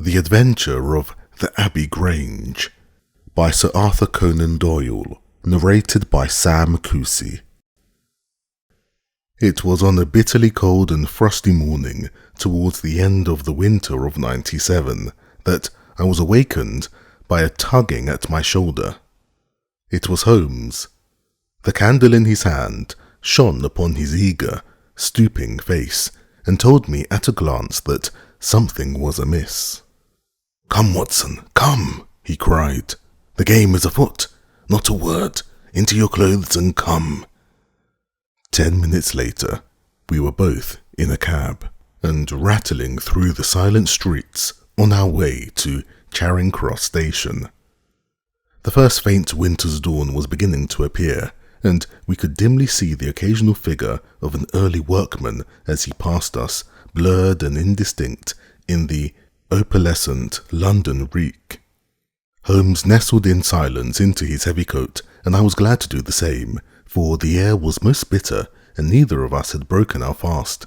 The Adventure of the Abbey Grange by Sir Arthur Conan Doyle, narrated by Sam Kusi. It was on a bitterly cold and frosty morning towards the end of the winter of '97 that I was awakened by a tugging at my shoulder. It was Holmes. The candle in his hand shone upon his eager, stooping face and told me at a glance that something was amiss. "Come, Watson, come," he cried. "The game is afoot. Not a word. Into your clothes and come." 10 minutes later, we were both in a cab and rattling through the silent streets on our way to Charing Cross Station. The first faint winter's dawn was beginning to appear, and we could dimly see the occasional figure of an early workman as he passed us, blurred and indistinct in the opalescent London reek. Holmes nestled in silence into his heavy coat, and I was glad to do the same, for the air was most bitter and neither of us had broken our fast.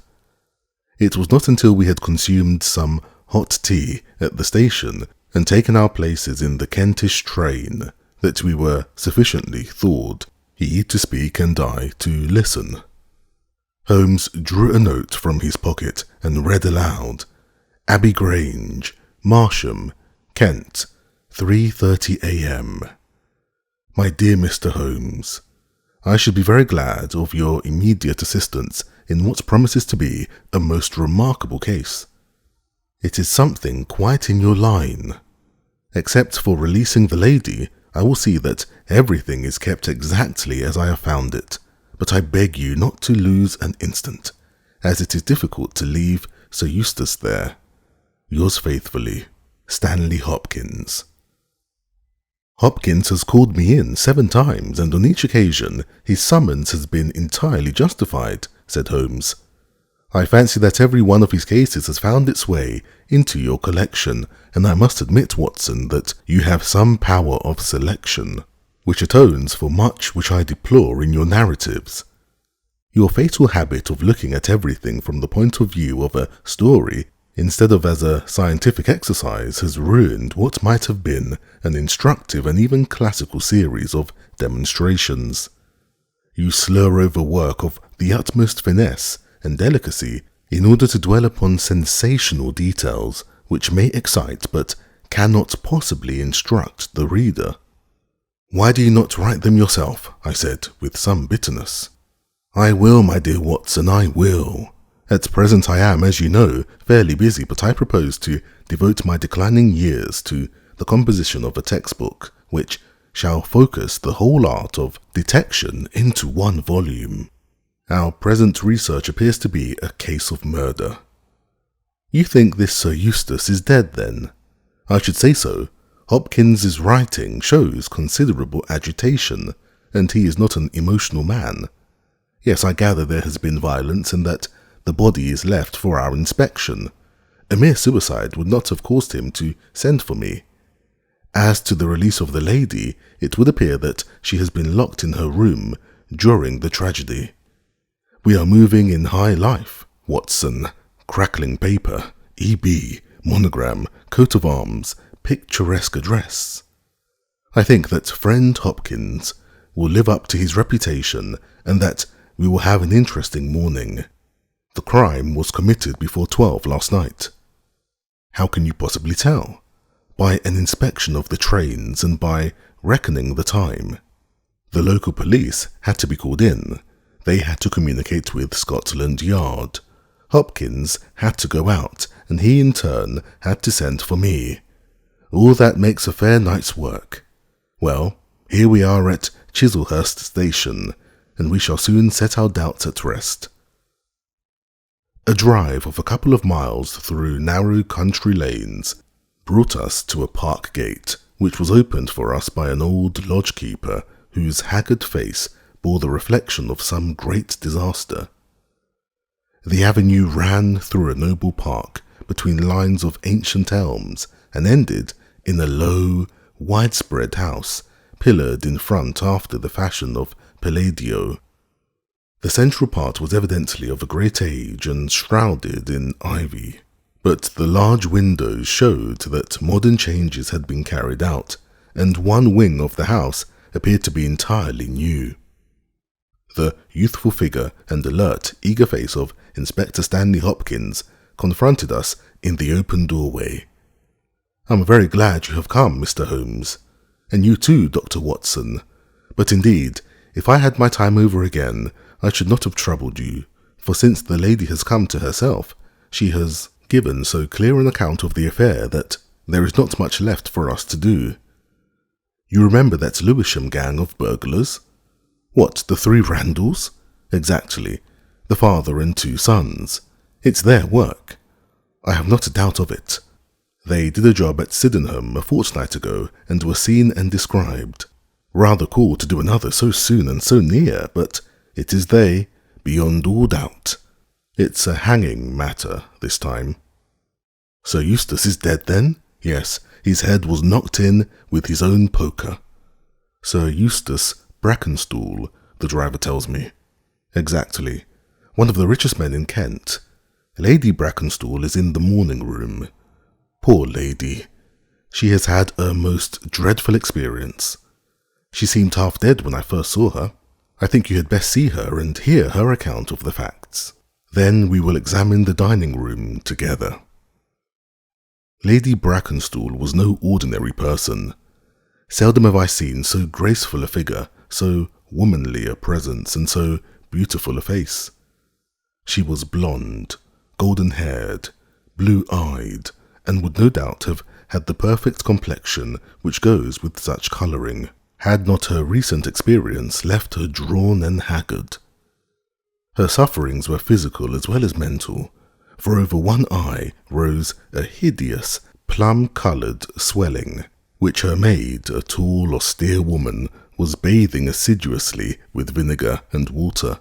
It was not until we had consumed some hot tea at the station and taken our places in the Kentish train that we were sufficiently thawed, he to speak and I to listen. Holmes drew a note from his pocket and read aloud: "Abbey Grange, Marsham, Kent, 3:30 a.m. My dear Mr. Holmes, I should be very glad of your immediate assistance in what promises to be a most remarkable case. It is something quite in your line. Except for releasing the lady, I will see that everything is kept exactly as I have found it, but I beg you not to lose an instant, as it is difficult to leave Sir Eustace there. Yours faithfully, Stanley Hopkins." "Hopkins has called me in 7 times, and on each occasion his summons has been entirely justified," said Holmes. "I fancy that every one of his cases has found its way into your collection, and I must admit, Watson, that you have some power of selection, which atones for much which I deplore in your narratives. Your fatal habit of looking at everything from the point of view of a story instead of as a scientific exercise has ruined what might have been an instructive and even classical series of demonstrations. You slur over work of the utmost finesse and delicacy in order to dwell upon sensational details which may excite but cannot possibly instruct the reader." "Why do you not write them yourself?" I said with some bitterness. "I will, my dear Watson, I will. At present I am, as you know, fairly busy, but I propose to devote my declining years to the composition of a textbook which shall focus the whole art of detection into one volume. Our present research appears to be a case of murder." "You think this Sir Eustace is dead, then?" "I should say so. Hopkins's writing shows considerable agitation, and he is not an emotional man. Yes, I gather there has been violence and that the body is left for our inspection. A mere suicide would not have caused him to send for me. As to the release of the lady, it would appear that she has been locked in her room during the tragedy. We are moving in high life, Watson. Crackling paper, E.B., monogram, coat of arms, picturesque address. I think that friend Hopkins will live up to his reputation and that we will have an interesting morning. The crime was committed before 12 last night." "How can you possibly tell?" "By an inspection of the trains and by reckoning the time. The local police had to be called in. They had to communicate with Scotland Yard. Hopkins had to go out, and he in turn had to send for me. All that makes a fair night's work. Well, here we are at Chislehurst station, and we shall soon set our doubts at rest." A drive of a couple of miles through narrow country lanes brought us to a park gate, which was opened for us by an old lodge-keeper whose haggard face bore the reflection of some great disaster. The avenue ran through a noble park between lines of ancient elms and ended in a low, widespread house, pillared in front after the fashion of Palladio. The central part was evidently of a great age and shrouded in ivy, but the large windows showed that modern changes had been carried out, and one wing of the house appeared to be entirely new. The youthful figure and alert, eager face of Inspector Stanley Hopkins confronted us in the open doorway. "I'm very glad you have come, Mr. Holmes, and you too, Dr. Watson. But indeed, if I had my time over again, I should not have troubled you, for since the lady has come to herself, she has given so clear an account of the affair that there is not much left for us to do. You remember that Lewisham gang of burglars? What, the 3 Randalls? Exactly. The father and 2 sons. It's their work. I have not a doubt of it. They did a job at Sydenham a fortnight ago and were seen and described. Rather cool to do another so soon and so near, but it is they, beyond all doubt. It's a hanging matter this time." "Sir Eustace is dead then?" "Yes, his head was knocked in with his own poker." "Sir Eustace Brackenstall, the driver tells me." "Exactly. One of the richest men in Kent. Lady Brackenstall is in the morning room. Poor lady. She has had a most dreadful experience. She seemed half dead when I first saw her. I think you had best see her and hear her account of the facts. Then we will examine the dining room together." Lady Brackenstall was no ordinary person. Seldom have I seen so graceful a figure, so womanly a presence, and so beautiful a face. She was blonde, golden-haired, blue-eyed, and would no doubt have had the perfect complexion which goes with such colouring, had not her recent experience left her drawn and haggard. Her sufferings were physical as well as mental, for over one eye rose a hideous, plum-coloured swelling, which her maid, a tall, austere woman, was bathing assiduously with vinegar and water.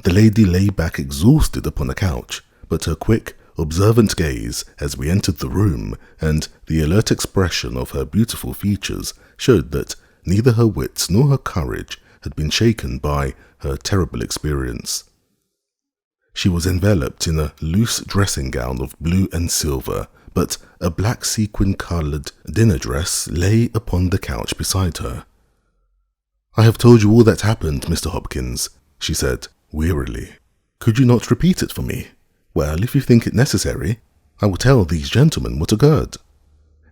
The lady lay back exhausted upon a couch, but her quick, observant gaze as we entered the room and the alert expression of her beautiful features showed that neither her wits nor her courage had been shaken by her terrible experience. She was enveloped in a loose dressing gown of blue and silver, but a black sequin-coloured dinner dress lay upon the couch beside her. "I have told you all that happened, Mr. Hopkins," she said, wearily. "Could you not repeat it for me? Well, if you think it necessary, I will tell these gentlemen what occurred.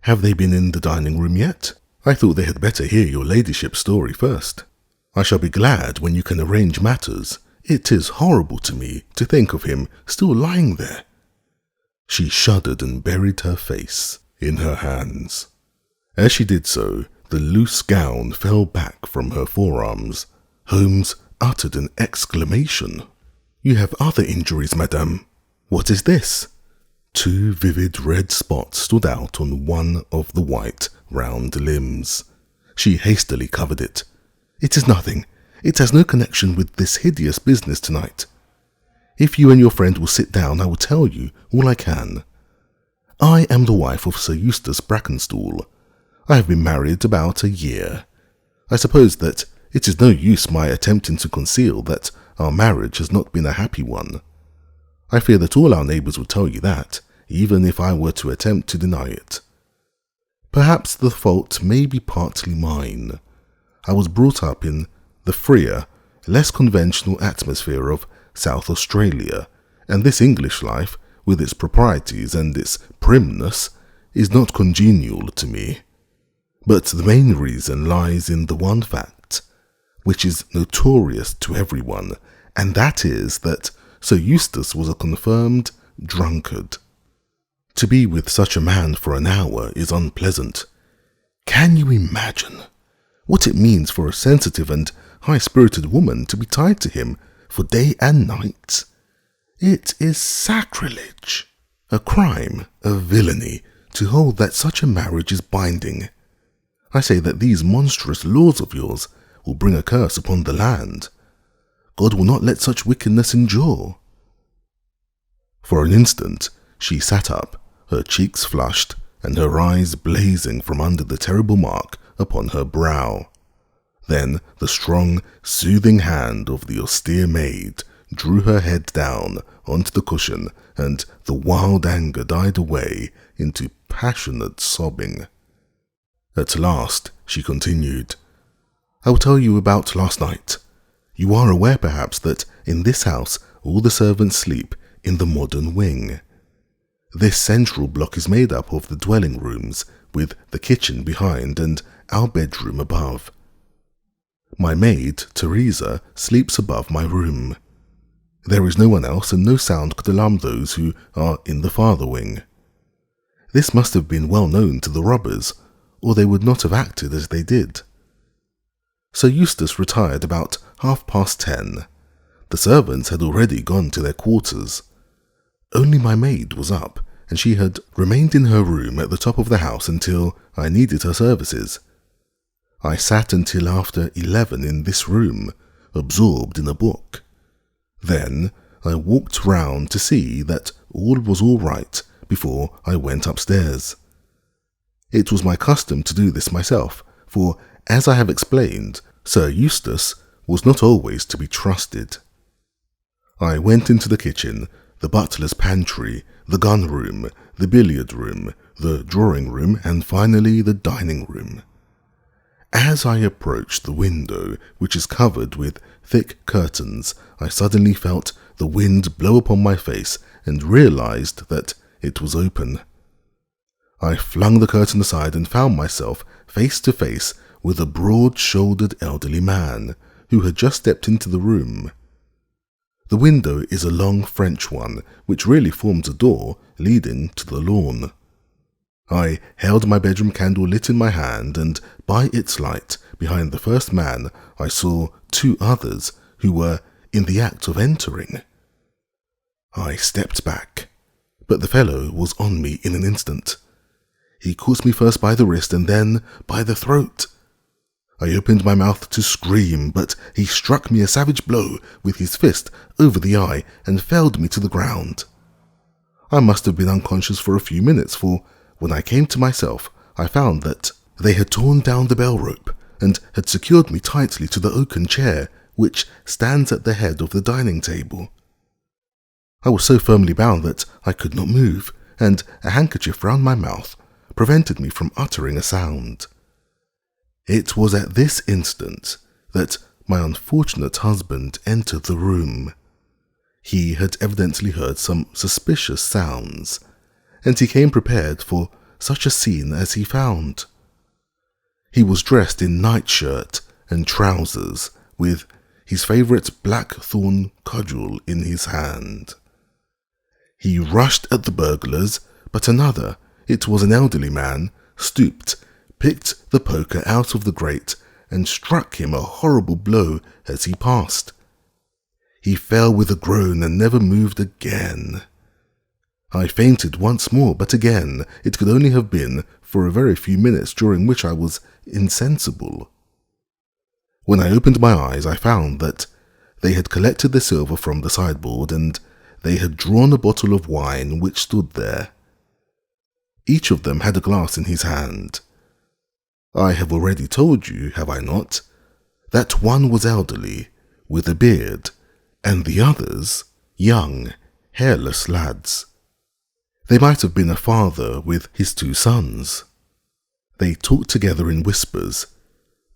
Have they been in the dining room yet? I thought they had better hear your ladyship's story first. I shall be glad when you can arrange matters. It is horrible to me to think of him still lying there." She shuddered and buried her face in her hands. As she did so, the loose gown fell back from her forearms. Holmes uttered an exclamation. "You have other injuries, madame. What is this?" 2 vivid red spots stood out on one of the white, round limbs. She hastily covered it. "It is nothing. It has no connection with this hideous business tonight. If you and your friend will sit down, I will tell you all I can. I am the wife of Sir Eustace Brackenstall. I have been married about a year. I suppose that it is no use my attempting to conceal that our marriage has not been a happy one. I fear that all our neighbours would tell you that, even if I were to attempt to deny it. Perhaps the fault may be partly mine. I was brought up in the freer, less conventional atmosphere of South Australia, and this English life, with its proprieties and its primness, is not congenial to me. But the main reason lies in the one fact, which is notorious to everyone, and that is that Sir Eustace was a confirmed drunkard. To be with such a man for an hour is unpleasant. Can you imagine what it means for a sensitive and high-spirited woman to be tied to him for day and night? It is sacrilege, a crime, a villainy, to hold that such a marriage is binding. I say that these monstrous laws of yours will bring a curse upon the land. God will not let such wickedness endure." For an instant she sat up, her cheeks flushed and her eyes blazing from under the terrible mark upon her brow. Then the strong, soothing hand of the austere maid drew her head down onto the cushion, and the wild anger died away into passionate sobbing. At last, she continued, "I will tell you about last night. You are aware, perhaps, that in this house all the servants sleep in the modern wing. This central block is made up of the dwelling rooms, with the kitchen behind and our bedroom above. My maid, Teresa, sleeps above my room. There is no one else, and no sound could alarm those who are in the farther wing. This must have been well known to the robbers, or they would not have acted as they did. Sir Eustace retired about 10:30. The servants had already gone to their quarters. Only my maid was up, and she had remained in her room at the top of the house until I needed her services. I sat until after 11 in this room, absorbed in a book. Then I walked round to see that all was all right before I went upstairs. It was my custom to do this myself, for, as I have explained, Sir Eustace was not always to be trusted. I went into the kitchen, the butler's pantry, the gun room, the billiard room, the drawing room, and finally the dining room. As I approached the window, which is covered with thick curtains, I suddenly felt the wind blow upon my face and realized that it was open. I flung the curtain aside and found myself face to face with a broad-shouldered elderly man who had just stepped into the room. The window is a long French one, which really forms a door leading to the lawn. I held my bedroom candle lit in my hand, and by its light, behind the first man, I saw two others who were in the act of entering. I stepped back, but the fellow was on me in an instant. He caught me first by the wrist and then by the throat. I opened my mouth to scream, but he struck me a savage blow with his fist over the eye and felled me to the ground. I must have been unconscious for a few minutes, for when I came to myself, I found that they had torn down the bell rope and had secured me tightly to the oaken chair which stands at the head of the dining table. I was so firmly bound that I could not move, and a handkerchief round my mouth prevented me from uttering a sound. It was at this instant that my unfortunate husband entered the room. He had evidently heard some suspicious sounds, and he came prepared for such a scene as he found. He was dressed in nightshirt and trousers, with his favourite blackthorn cudgel in his hand. He rushed at the burglars, but another, it was an elderly man, stooped, picked the poker out of the grate, and struck him a horrible blow as he passed. He fell with a groan and never moved again. I fainted once more, but again it could only have been for a very few minutes, during which I was insensible. When I opened my eyes, I found that they had collected the silver from the sideboard, and they had drawn a bottle of wine which stood there. Each of them had a glass in his hand. I have already told you, have I not, that one was elderly, with a beard, and the others young, hairless lads. They might have been a father with his two sons. They talked together in whispers.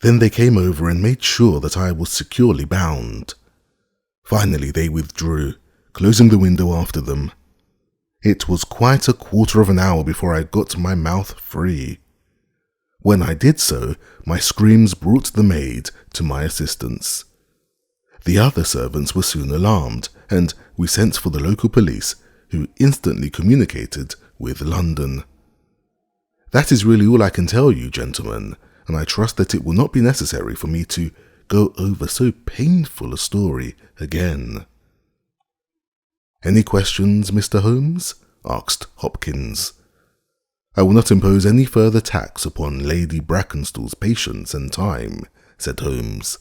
Then they came over and made sure that I was securely bound. Finally they withdrew, closing the window after them. It was quite a quarter of an hour before I got my mouth free. When I did so, my screams brought the maid to my assistance. The other servants were soon alarmed, and we sent for the local police, who instantly communicated with London. That is really all I can tell you, gentlemen, and I trust that it will not be necessary for me to go over so painful a story again. "Any questions, Mr. Holmes?" asked Hopkins. "I will not impose any further tax upon Lady Brackenstall's patience and time," said Holmes.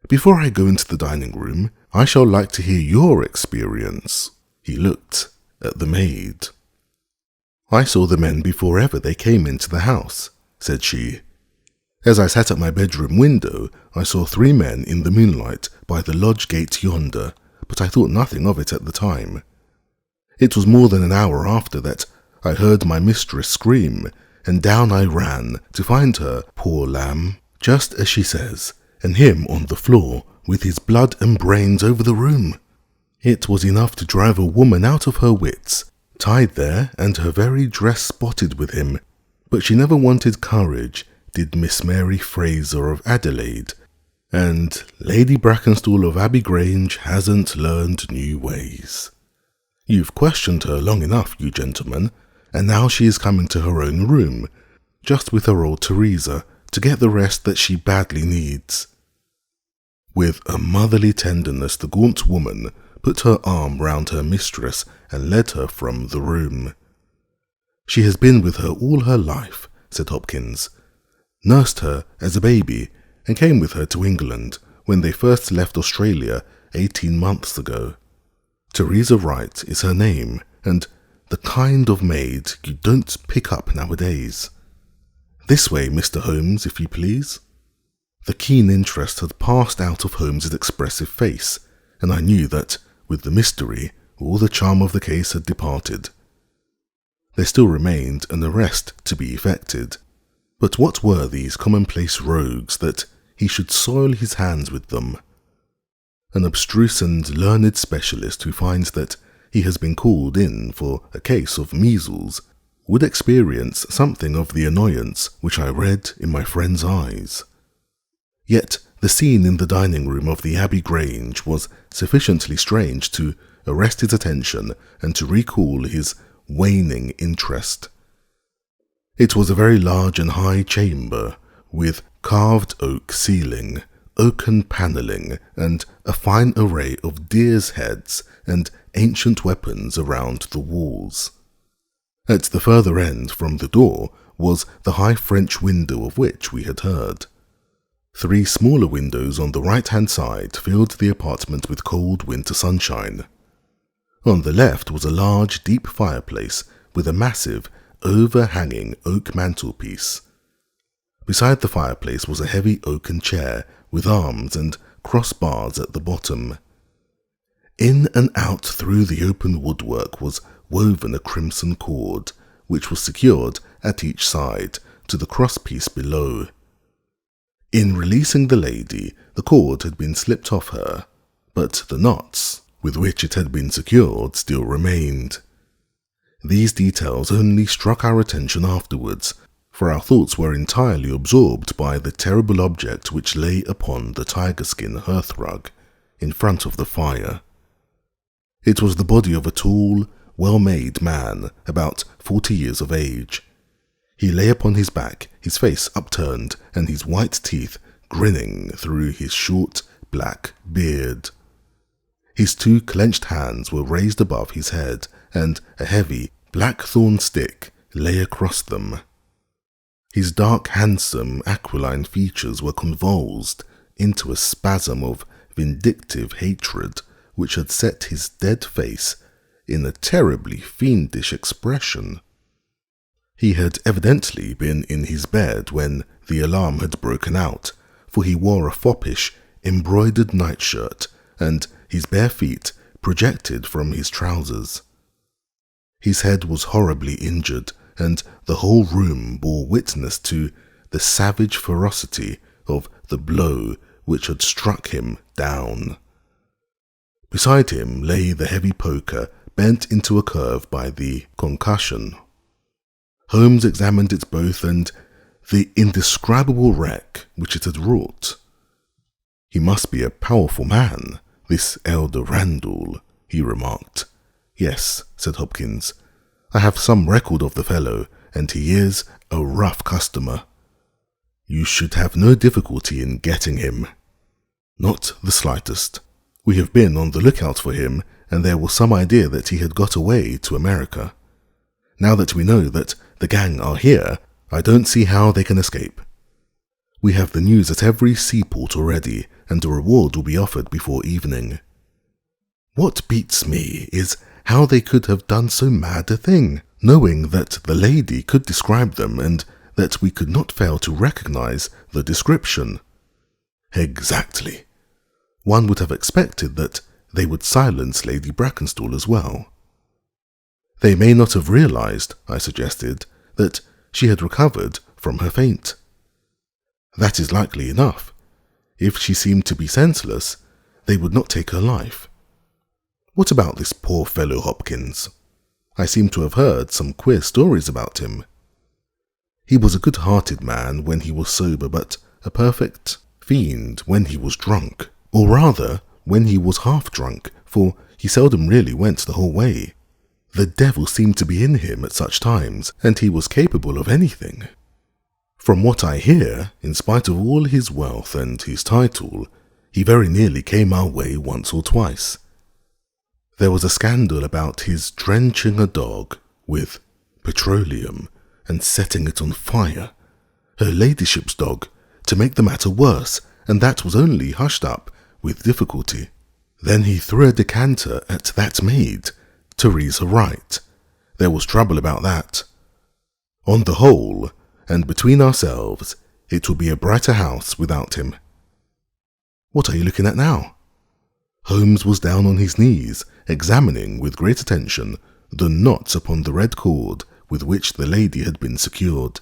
"Before I go into the dining room, I shall like to hear your experience." He looked at the maid. "I saw the men before ever they came into the house," said she. "As I sat at my bedroom window, I saw 3 men in the moonlight by the lodge gate yonder, but I thought nothing of it at the time. It was more than an hour after that I heard my mistress scream, and down I ran to find her, poor lamb, just as she says, and him on the floor with his blood and brains over the room. It was enough to drive a woman out of her wits, tied there and her very dress spotted with him, but she never wanted courage, did Miss Mary Fraser of Adelaide, and Lady Brackenstall of Abbey Grange hasn't learned new ways. You've questioned her long enough, you gentlemen, and now she is coming to her own room, just with her old Teresa, to get the rest that she badly needs. With a motherly tenderness, the gaunt woman put her arm round her mistress and led her from the room. She has been with her all her life, said Hopkins, nursed her as a baby, and came with her to England when they first left Australia 18 months ago. Teresa Wright is her name, and the kind of maid you don't pick up nowadays. This way, Mr. Holmes, if you please. The keen interest had passed out of Holmes's expressive face, and I knew that, with the mystery, all the charm of the case had departed. There still remained an arrest to be effected, but what were these commonplace rogues that he should soil his hands with them? An abstruse and learned specialist who finds that he has been called in for a case of measles would experience something of the annoyance which I read in my friend's eyes. Yet the scene in the dining room of the Abbey Grange was sufficiently strange to arrest his attention and to recall his waning interest. It was a very large and high chamber, with carved oak ceiling, oaken panelling, and a fine array of deer's heads and ancient weapons around the walls. At the further end from the door was the high French window of which we had heard. 3 smaller windows on the right-hand side filled the apartment with cold winter sunshine. On the left was a large, deep fireplace with a massive, overhanging oak mantelpiece. Beside the fireplace was a heavy oaken chair with arms and crossbars at the bottom. In and out through the open woodwork was woven a crimson cord, which was secured at each side to the crosspiece below. In releasing the lady, the cord had been slipped off her, but the knots with which it had been secured still remained. These details only struck our attention afterwards, for our thoughts were entirely absorbed by the terrible object which lay upon the tiger-skin hearthrug in front of the fire. It was the body of a tall, well-made man, about 40 years of age. He lay upon his back, his face upturned, and his white teeth grinning through his short, black beard. His 2 clenched hands were raised above his head, and a heavy, blackthorn stick lay across them. His dark, handsome, aquiline features were convulsed into a spasm of vindictive hatred which had set his dead face in a terribly fiendish expression. He had evidently been in his bed when the alarm had broken out, for he wore a foppish, embroidered nightshirt, and his bare feet projected from his trousers. His head was horribly injured, and the whole room bore witness to the savage ferocity of the blow which had struck him down. Beside him lay the heavy poker, bent into a curve by the concussion. Holmes examined it both and the indescribable wreck which it had wrought. He must be a powerful man, this elder Randall, he remarked. Yes, said Hopkins, I have some record of the fellow, and he is a rough customer. You should have no difficulty in getting him. Not the slightest. We have been on the lookout for him, and there was some idea that he had got away to America. Now that we know that the gang are here, I don't see how they can escape. We have the news at every seaport already, and a reward will be offered before evening. What beats me is how they could have done so mad a thing, knowing that the lady could describe them and that we could not fail to recognize the description. Exactly. One would have expected that they would silence Lady Brackenstall as well. They may not have realized, I suggested, that she had recovered from her faint. That is likely enough. If she seemed to be senseless, they would not take her life. What about this poor fellow Hopkins? I seem to have heard some queer stories about him. He was a good-hearted man when he was sober, but a perfect fiend when he was drunk, or rather, when he was half drunk, for he seldom really went the whole way. The devil seemed to be in him at such times, and he was capable of anything. From what I hear, in spite of all his wealth and his title, he very nearly came our way once or twice. There was a scandal about his drenching a dog with petroleum and setting it on fire, her ladyship's dog, to make the matter worse, and that was only hushed up with difficulty. Then he threw a decanter at that maid, Teresa Wright. There was trouble about that. On the whole, and between ourselves, it will be a brighter house without him. What are you looking at now? Holmes was down on his knees, examining with great attention the knots upon the red cord with which the lady had been secured.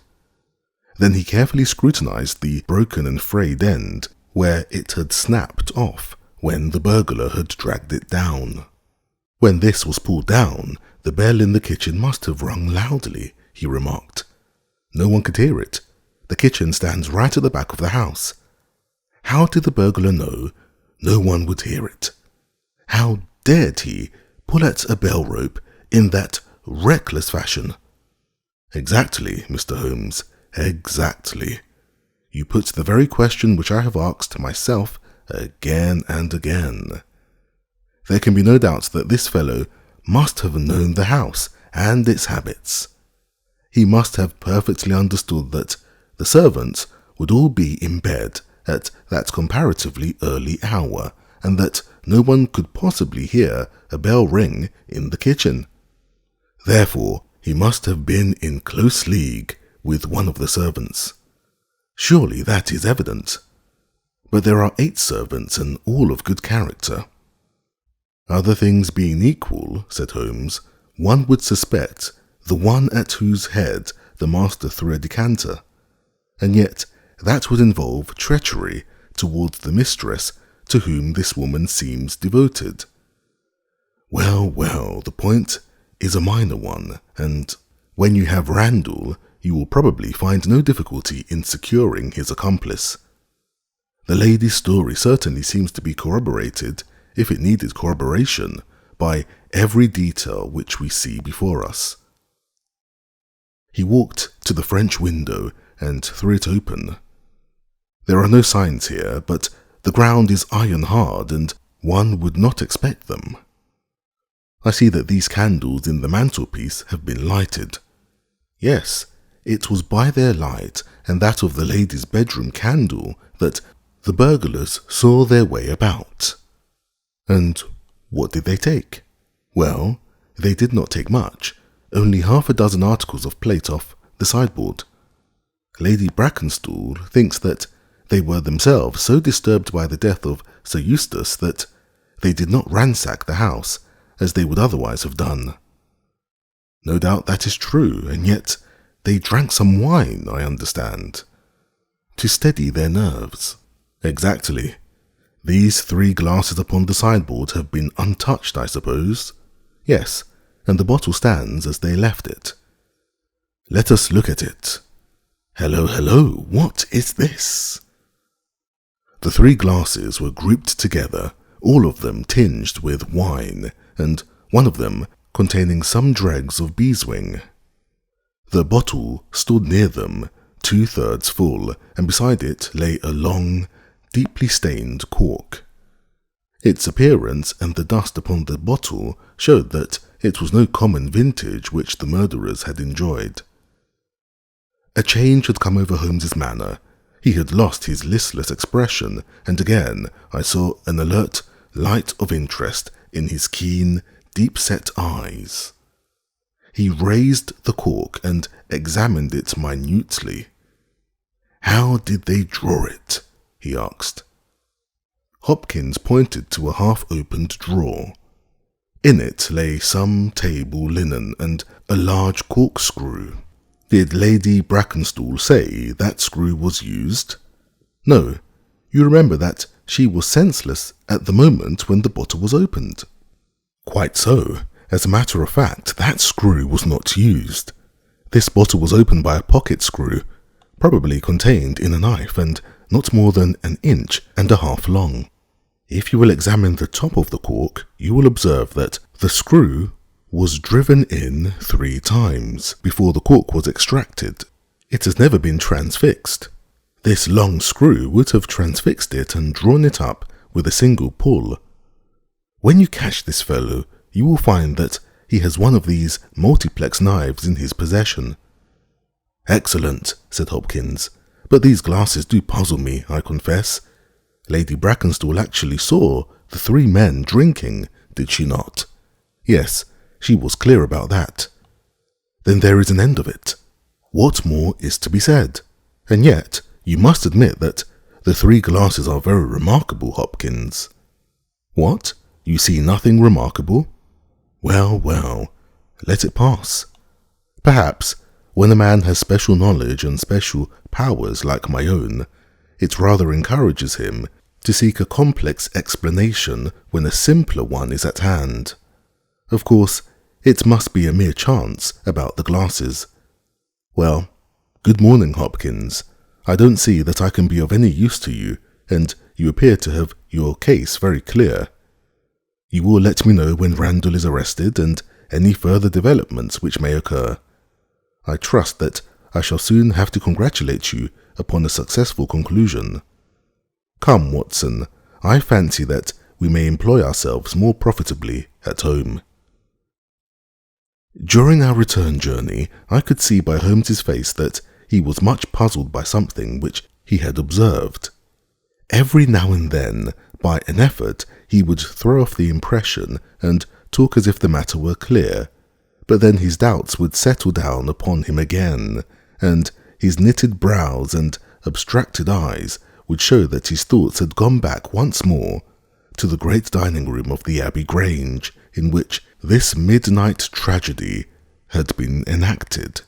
Then he carefully scrutinized the broken and frayed end, where it had snapped off when the burglar had dragged it down. When this was pulled down, the bell in the kitchen must have rung loudly, he remarked. No one could hear it. The kitchen stands right at the back of the house. How did the burglar know no one would hear it? How dared he pull at a bell rope in that reckless fashion? Exactly, Mr. Holmes, exactly. You put the very question which I have asked myself again and again. There can be no doubt that this fellow must have known the house and its habits. He must have perfectly understood that the servants would all be in bed at that comparatively early hour, and that no one could possibly hear a bell ring in the kitchen. Therefore, he must have been in close league with one of the servants. Surely that is evident. But there are 8 servants, and all of good character. Other things being equal, said Holmes, one would suspect the one at whose head the master threw a decanter, and yet that would involve treachery towards the mistress to whom this woman seems devoted. Well, the point is a minor one, and when you have Randall, you will probably find no difficulty in securing his accomplice. The lady's story certainly seems to be corroborated, if it needed corroboration, by every detail which we see before us. He walked to the French window and threw it open. There are no signs here, but the ground is iron hard, and one would not expect them. I see that these candles in the mantelpiece have been lighted. Yes, it was by their light and that of the lady's bedroom candle that the burglars saw their way about. And what did they take? Well, they did not take much, only 6 articles of plate off the sideboard. Lady Brackenstall thinks that they were themselves so disturbed by the death of Sir Eustace that they did not ransack the house as they would otherwise have done. No doubt that is true, and yet they drank some wine, I understand, to steady their nerves. Exactly. These 3 glasses upon the sideboard have been untouched, I suppose. Yes, and the bottle stands as they left it. Let us look at it. Hello, what is this? The 3 glasses were grouped together, all of them tinged with wine, and one of them containing some dregs of beeswing. The bottle stood near them, 2/3 full, and beside it lay a long, deeply stained cork. Its appearance and the dust upon the bottle showed that it was no common vintage which the murderers had enjoyed. A change had come over Holmes's manner. He had lost his listless expression, and again I saw an alert light of interest in his keen, deep-set eyes. He raised the cork and examined it minutely. How did they draw it? He asked. Hopkins pointed to a half-opened drawer. In it lay some table linen and a large corkscrew. Did Lady Brackenstall say that screw was used? No, you remember that she was senseless at the moment when the bottle was opened. Quite so. As a matter of fact, that screw was not used. This bottle was opened by a pocket screw, probably contained in a knife and not more than 1.5 inches long. If you will examine the top of the cork, you will observe that the screw was driven in 3 times before the cork was extracted. It has never been transfixed. This long screw would have transfixed it and drawn it up with a single pull. When you catch this fellow, you will find that he has one of these multiplex knives in his possession. Excellent, said Hopkins, but these glasses do puzzle me, I confess. Lady Brackenstall actually saw the 3 men drinking, did she not? Yes, she was clear about that. Then there is an end of it. What more is to be said? And yet, you must admit that the 3 glasses are very remarkable, Hopkins. What? You see nothing remarkable? Well, well, let it pass. Perhaps, when a man has special knowledge and special powers like my own, it rather encourages him to seek a complex explanation when a simpler one is at hand. Of course, it must be a mere chance about the glasses. Well, good morning, Hopkins. I don't see that I can be of any use to you, and you appear to have your case very clear. You will let me know when Randall is arrested and any further developments which may occur. I trust that I shall soon have to congratulate you upon a successful conclusion. Come, Watson, I fancy that we may employ ourselves more profitably at home. During our return journey, I could see by Holmes's face that he was much puzzled by something which he had observed. Every now and then, by an effort, he would throw off the impression and talk as if the matter were clear, but then his doubts would settle down upon him again, and his knitted brows and abstracted eyes would show that his thoughts had gone back once more to the great dining room of the Abbey Grange, in which this midnight tragedy had been enacted.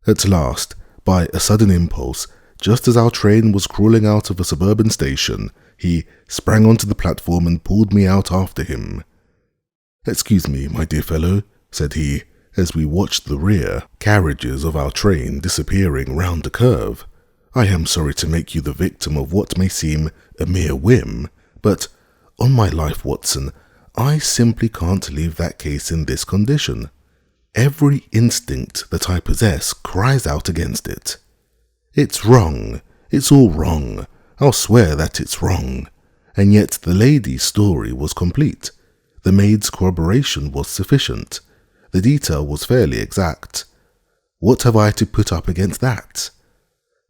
At last, by a sudden impulse, just as our train was crawling out of a suburban station, he sprang onto the platform and pulled me out after him. "Excuse me, my dear fellow," said he, as we watched the rear carriages of our train disappearing round a curve. "I am sorry to make you the victim of what may seem a mere whim, but, on my life, Watson, I simply can't leave that case in this condition. Every instinct that I possess cries out against it. It's wrong. It's all wrong. I'll swear that it's wrong. And yet the lady's story was complete. The maid's corroboration was sufficient. The detail was fairly exact. What have I to put up against that?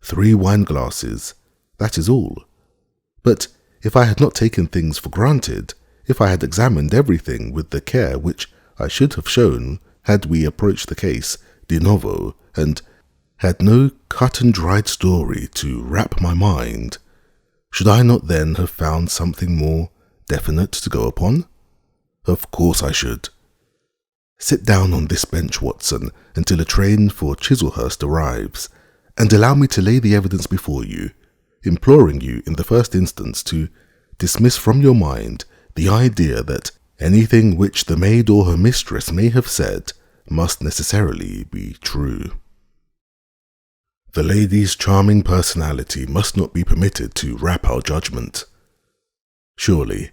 3 wine glasses. That is all. But if I had not taken things for granted, if I had examined everything with the care which I should have shown had we approached the case de novo, and had no cut-and-dried story to wrap my mind, should I not then have found something more definite to go upon? Of course I should. Sit down on this bench, Watson, until a train for Chislehurst arrives, and allow me to lay the evidence before you, imploring you in the first instance to dismiss from your mind the idea that anything which the maid or her mistress may have said must necessarily be true. The lady's charming personality must not be permitted to wrap our judgment. Surely,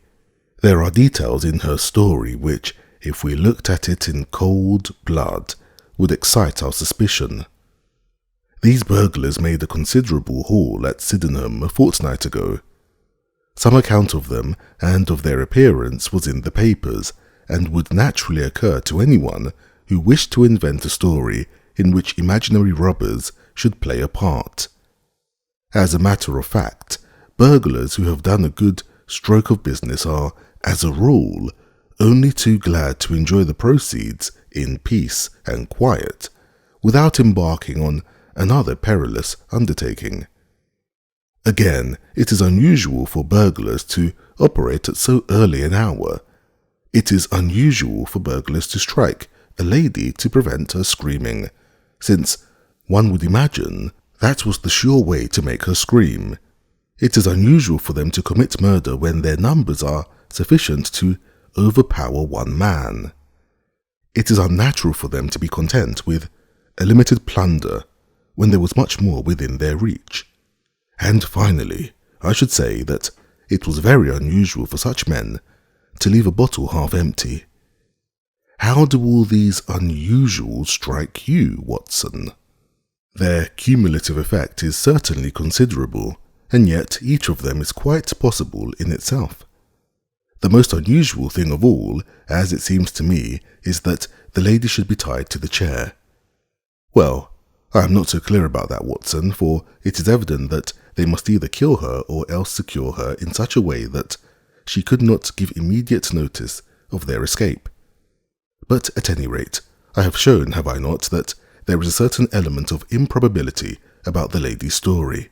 there are details in her story which, if we looked at it in cold blood, would excite our suspicion. These burglars made a considerable haul at Sydenham a fortnight ago. Some account of them and of their appearance was in the papers, and would naturally occur to anyone who wished to invent a story in which imaginary robbers should play a part. As a matter of fact, burglars who have done a good stroke of business are, as a rule, only too glad to enjoy the proceeds in peace and quiet, without embarking on another perilous undertaking. Again, it is unusual for burglars to operate at so early an hour. It is unusual for burglars to strike a lady to prevent her screaming, since one would imagine that was the sure way to make her scream. It is unusual for them to commit murder when their numbers are sufficient to overpower one man. It is unnatural for them to be content with a limited plunder when there was much more within their reach. And finally, I should say that it was very unusual for such men to leave a bottle half empty. How do all these unusuals strike you, Watson? Their cumulative effect is certainly considerable, and yet each of them is quite possible in itself. The most unusual thing of all, as it seems to me, is that the lady should be tied to the chair. Well, I am not so clear about that, Watson, for it is evident that they must either kill her or else secure her in such a way that she could not give immediate notice of their escape. But at any rate, I have shown, have I not, that there is a certain element of improbability about the lady's story.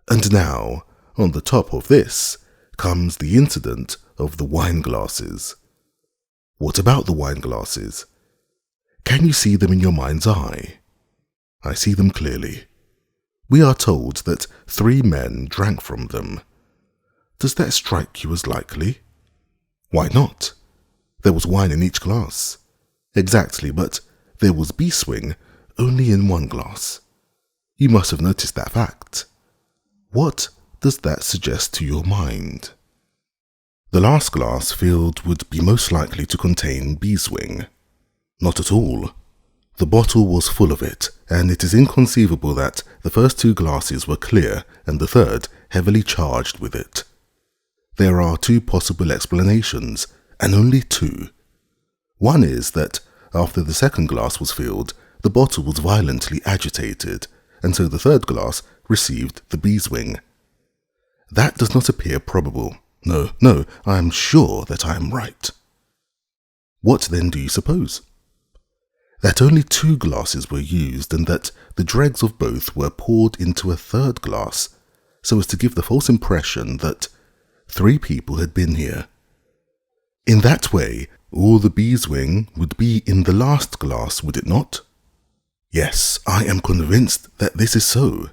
And now, on the top of this, comes the incident of the wine glasses. What about the wine glasses? Can you see them in your mind's eye? I see them clearly. We are told that 3 men drank from them. Does that strike you as likely? Why not? There was wine in each glass. Exactly, but there was beeswing only in one glass. You must have noticed that fact. What does that suggest to your mind? The last glass filled would be most likely to contain beeswing. Not at all. The bottle was full of it, and it is inconceivable that the first 2 glasses were clear and the third heavily charged with it. There are 2 possible explanations, and only 2. One is that after the second glass was filled, the bottle was violently agitated, and so the third glass received the beeswing. That does not appear probable. No, I am sure that I am right. What then do you suppose? That only 2 glasses were used, and that the dregs of both were poured into a third glass, so as to give the false impression that 3 people had been here. In that way, all the beeswing would be in the last glass, would it not? Yes, I am convinced that this is so.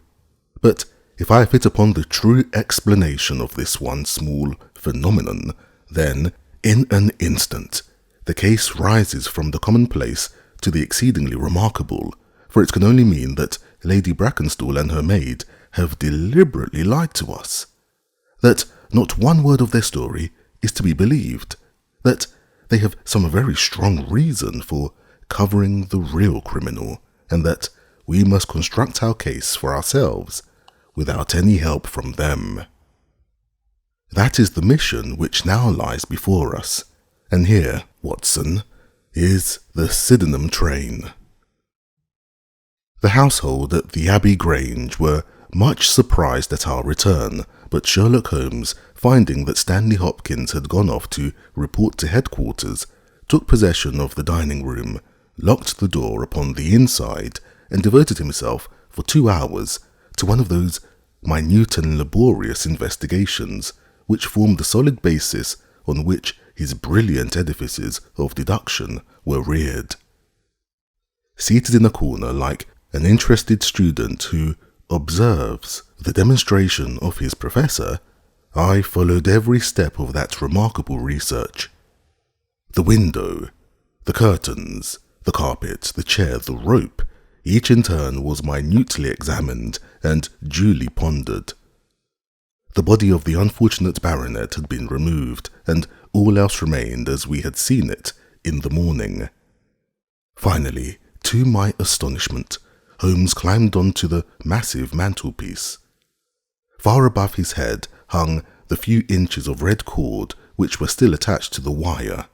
But if I hit upon the true explanation of this one small phenomenon, then, in an instant, the case rises from the commonplace to the exceedingly remarkable, for it can only mean that Lady Brackenstall and her maid have deliberately lied to us, that not one word of their story is to be believed, that they have some very strong reason for covering the real criminal, and that we must construct our case for ourselves without any help from them. That is the mission which now lies before us, and here, Watson, is the Sydenham train. The household at the Abbey Grange were much surprised at our return, but Sherlock Holmes, finding that Stanley Hopkins had gone off to report to headquarters, took possession of the dining room, locked the door upon the inside, and devoted himself for 2 hours to one of those minute and laborious investigations which formed the solid basis on which his brilliant edifices of deduction were reared. Seated in a corner like an interested student who observes the demonstration of his professor, I followed every step of that remarkable research. The window, the curtains, the carpet, the chair, the rope, each in turn was minutely examined and duly pondered. The body of the unfortunate baronet had been removed, and all else remained as we had seen it in the morning. Finally, to my astonishment, Holmes climbed onto the massive mantelpiece. Far above his head hung the few inches of red cord which were still attached to the wire.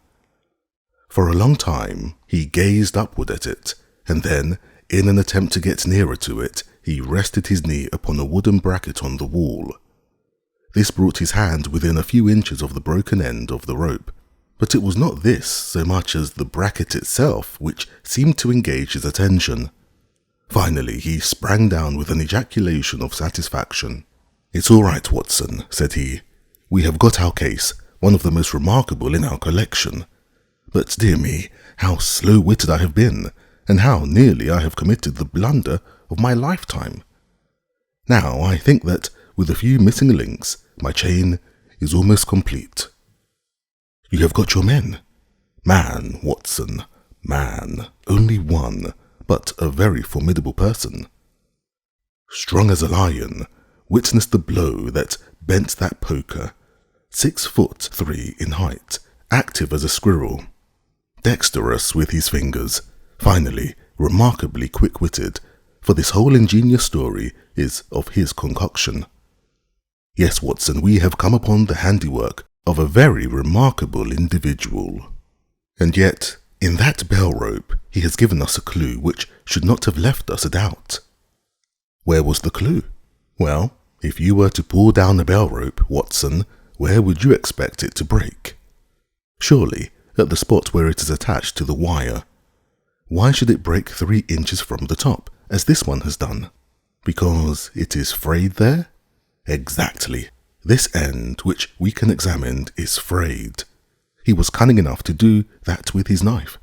For a long time he gazed upward at it, and then, in an attempt to get nearer to it, he rested his knee upon a wooden bracket on the wall. This brought his hand within a few inches of the broken end of the rope, but it was not this so much as the bracket itself which seemed to engage his attention. Finally he sprang down with an ejaculation of satisfaction. "It's all right, Watson," said he. "We have got our case, one of the most remarkable in our collection. But dear me, how slow-witted I have been, and how nearly I have committed the blunder of my lifetime. Now I think that, with a few missing links, my chain is almost complete." "You have got your men?" "Man, Watson, man. Only one, but a very formidable person. Strong as a lion, witness the blow that bent that poker. 6'3" in height, active as a squirrel, dexterous with his fingers, finally, remarkably quick-witted, for this whole ingenious story is of his concoction. Yes, Watson, we have come upon the handiwork of a very remarkable individual. And yet, in that bell rope, he has given us a clue which should not have left us a doubt." "Where was the clue?" "Well, if you were to pull down a bell rope, Watson, where would you expect it to break? Surely, at the spot where it is attached to the wire. Why should it break 3 inches from the top, as this one has done? Because it is frayed there? Exactly. This end, which we can examine, is frayed. He was cunning enough to do that with his knife.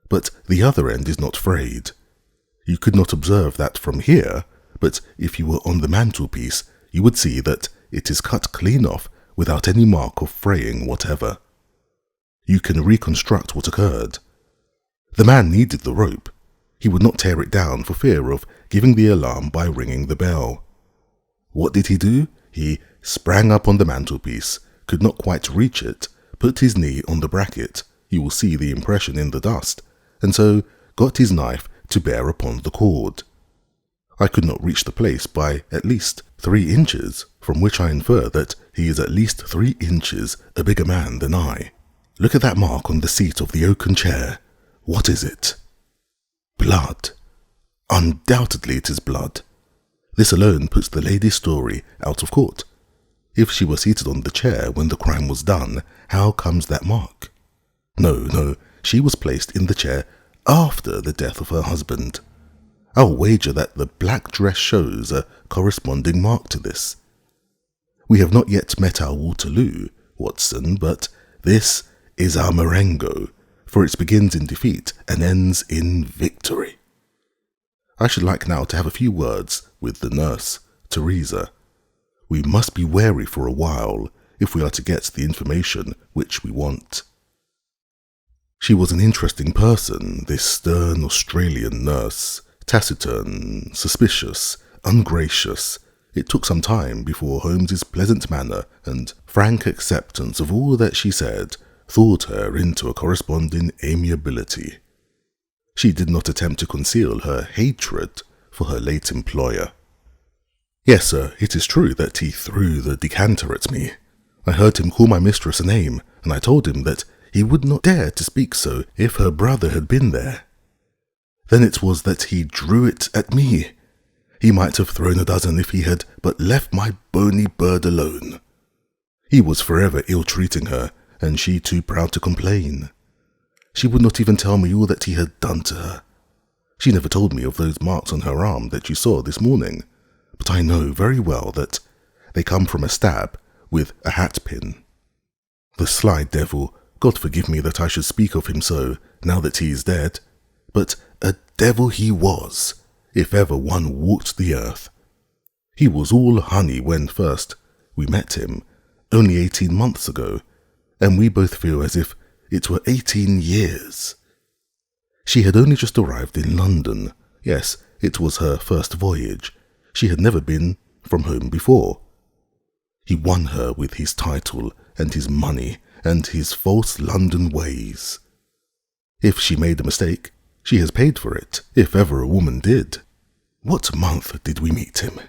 But the other end is not frayed. You could not observe that from here, but if you were on the mantelpiece, you would see that it is cut clean off without any mark of fraying whatever. You can reconstruct what occurred. The man needed the rope. He would not tear it down for fear of giving the alarm by ringing the bell. What did he do? He sprang up on the mantelpiece, could not quite reach it, put his knee on the bracket, you will see the impression in the dust, and so got his knife to bear upon the cord. I could not reach the place by at least 3 inches, from which I infer that he is at least 3 inches a bigger man than I. Look at that mark on the seat of the oaken chair. What is it? Blood. Undoubtedly it is blood. This alone puts the lady's story out of court. If she were seated on the chair when the crime was done, how comes that mark? No, she was placed in the chair after the death of her husband. I'll wager that the black dress shows a corresponding mark to this. We have not yet met our Waterloo, Watson, but this is our Marengo, for it begins in defeat and ends in victory. I should like now to have a few words with the nurse, Teresa. We must be wary for a while if we are to get the information which we want. She was an interesting person, this stern Australian nurse, taciturn, suspicious, ungracious. It took some time before Holmes's pleasant manner and frank acceptance of all that she said thawed her into a corresponding amiability. She did not attempt to conceal her hatred for her late employer. Yes, sir, it is true that he threw the decanter at me. I heard him call my mistress a name, and I told him that he would not dare to speak so if her brother had been there. Then it was that he drew it at me. He might have thrown a dozen if he had but left my bony bird alone. He was forever ill-treating her, and she too proud to complain. She would not even tell me all that he had done to her. She never told me of those marks on her arm that you saw this morning, but I know very well that they come from a stab with a hat-pin. The sly devil, God forgive me that I should speak of him so, now that he is dead, but a devil he was, if ever one walked the earth. He was all honey when first we met him, only 18 months ago, and we both feel as if it were 18 years. She had only just arrived in London. Yes, it was her first voyage. She had never been from home before. He won her with his title and his money and his false London ways. If she made a mistake, she has paid for it, if ever a woman did. What month did we meet him?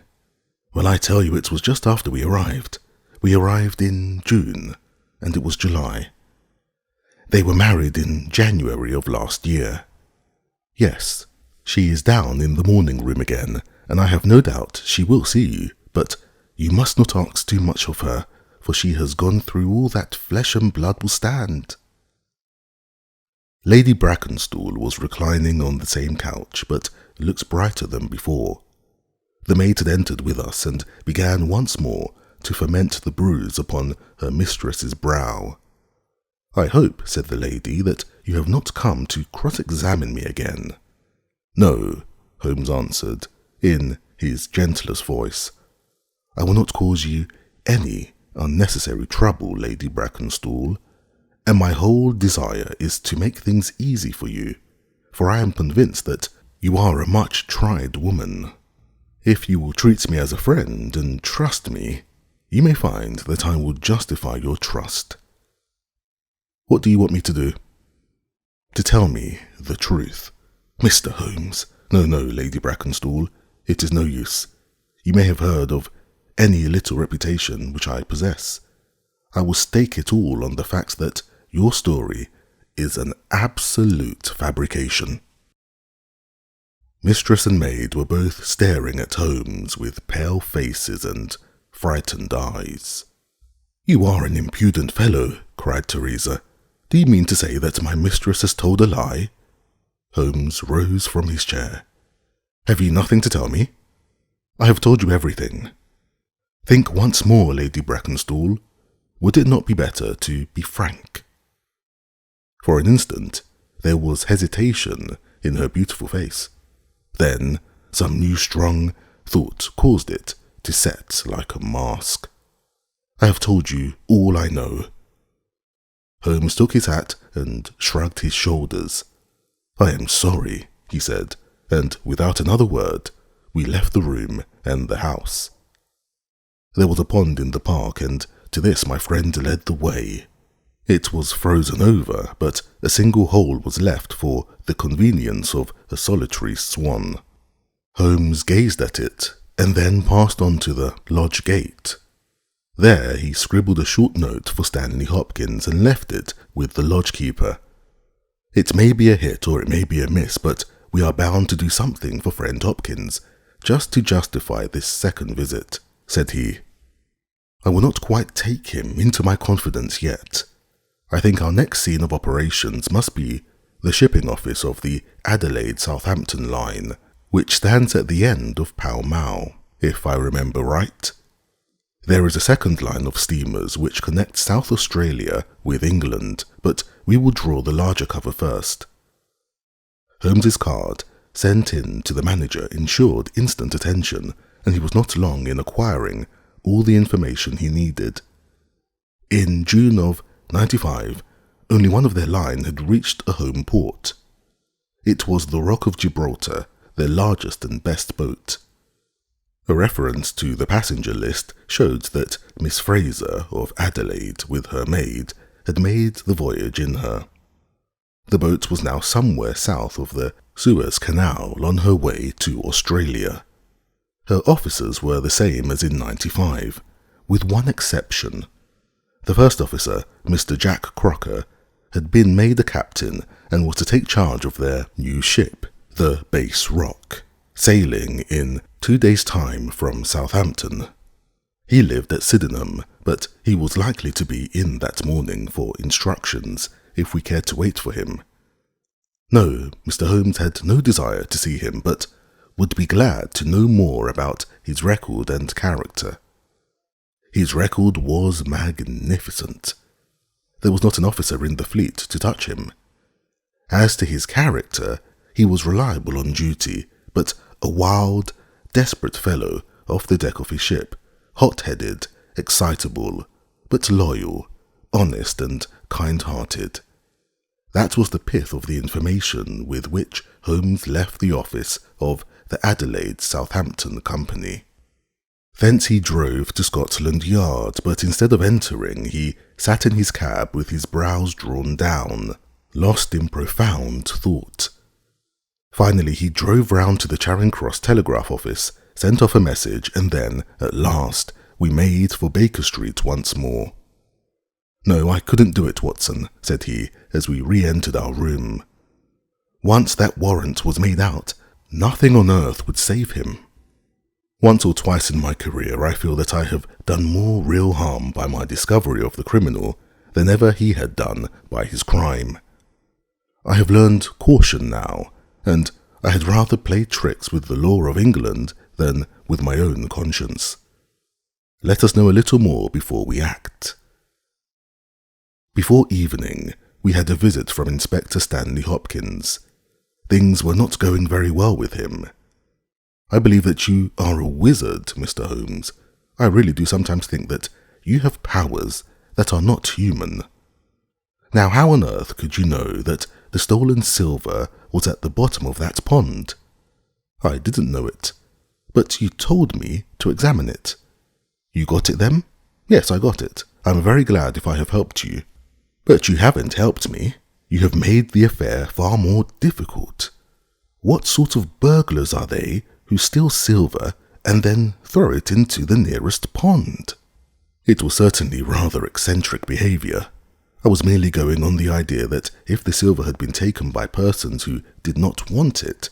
Well, I tell you, it was just after we arrived. We arrived in June, and it was July. They were married in January of last year. Yes, she is down in the morning room again, and I have no doubt she will see you, but you must not ask too much of her, for she has gone through all that flesh and blood will stand. Lady Brackenstall was reclining on the same couch, but looked brighter than before. The maid had entered with us and began once more to ferment the bruise upon her mistress's brow. "I hope," said the lady, "that you have not come to cross-examine me again." "No," Holmes answered, in his gentlest voice. "I will not cause you any unnecessary trouble, Lady Brackenstall, and my whole desire is to make things easy for you, for I am convinced that you are a much tried woman. If you will treat me as a friend and trust me, you may find that I will justify your trust." "What do you want me to do?" "To tell me the truth." "Mr. Holmes." No, Lady Brackenstall, it is no use. You may have heard of any little reputation which I possess. I will stake it all on the fact that your story is an absolute fabrication." Mistress and maid were both staring at Holmes with pale faces and frightened eyes. "You are an impudent fellow," cried Teresa. "Do you mean to say that my mistress has told a lie?" Holmes rose from his chair. "Have you nothing to tell me?" "I have told you everything." "Think once more, Lady Brackenstall. Would it not be better to be frank?" For an instant, there was hesitation in her beautiful face. Then, some new strong thought caused it to set like a mask. "I have told you all I know." Holmes took his hat and shrugged his shoulders. "I am sorry," he said, and without another word, we left the room and the house. There was a pond in the park, and to this my friend led the way. It was frozen over, but a single hole was left for the convenience of a solitary swan. Holmes gazed at it, and then passed on to the lodge gate. There he scribbled a short note for Stanley Hopkins and left it with the lodgekeeper. "It may be a hit or it may be a miss, but we are bound to do something for friend Hopkins, just to justify this second visit," said he. "I will not quite take him into my confidence yet. I think our next scene of operations must be the shipping office of the Adelaide-Southampton line, which stands at the end of Pall Mall, if I remember right. There is a second line of steamers which connect South Australia with England, but we will draw the larger cover first." Holmes's card, sent in to the manager, ensured instant attention, and he was not long in acquiring all the information he needed. In June of '95, only one of their line had reached a home port. It was the Rock of Gibraltar, their largest and best boat. A reference to the passenger list showed that Miss Fraser of Adelaide, with her maid, had made the voyage in her. The boat was now somewhere south of the Suez Canal on her way to Australia. Her officers were the same as in '95, with one exception. The first officer, Mr. Jack Crocker, had been made a captain and was to take charge of their new ship, the Bass Rock, sailing in 2 days' time from Southampton. He lived at Sydenham, but he was likely to be in that morning for instructions if we cared to wait for him. No, Mr. Holmes had no desire to see him, but would be glad to know more about his record and character. His record was magnificent. There was not an officer in the fleet to touch him. As to his character, he was reliable on duty, but a wild, desperate fellow off the deck of his ship, hot-headed, excitable, but loyal, honest and kind-hearted. That was the pith of the information with which Holmes left the office of the Adelaide-Southampton Company. Thence he drove to Scotland Yard, but instead of entering, he sat in his cab with his brows drawn down, lost in profound thought. Finally, he drove round to the Charing Cross Telegraph Office, sent off a message, and then, at last, we made for Baker Street once more. "No, I couldn't do it, Watson," said he, as we re-entered our room. "Once that warrant was made out, nothing on earth would save him. Once or twice in my career I feel that I have done more real harm by my discovery of the criminal than ever he had done by his crime. I have learned caution now, and I had rather play tricks with the law of England than with my own conscience. Let us know a little more before we act. Before evening, we had a visit from Inspector Stanley Hopkins. Things were not going very well with him. I believe that you are a wizard, Mr. Holmes. I really do sometimes think that you have powers that are not human. Now, how on earth could you know that the stolen silver was at the bottom of that pond? I didn't know it, but you told me to examine it. You got it then? Yes, I got it. I'm very glad if I have helped you. But you haven't helped me. You have made the affair far more difficult. What sort of burglars are they who steal silver and then throw it into the nearest pond? It was certainly rather eccentric behaviour. I was merely going on the idea that if the silver had been taken by persons who did not want it,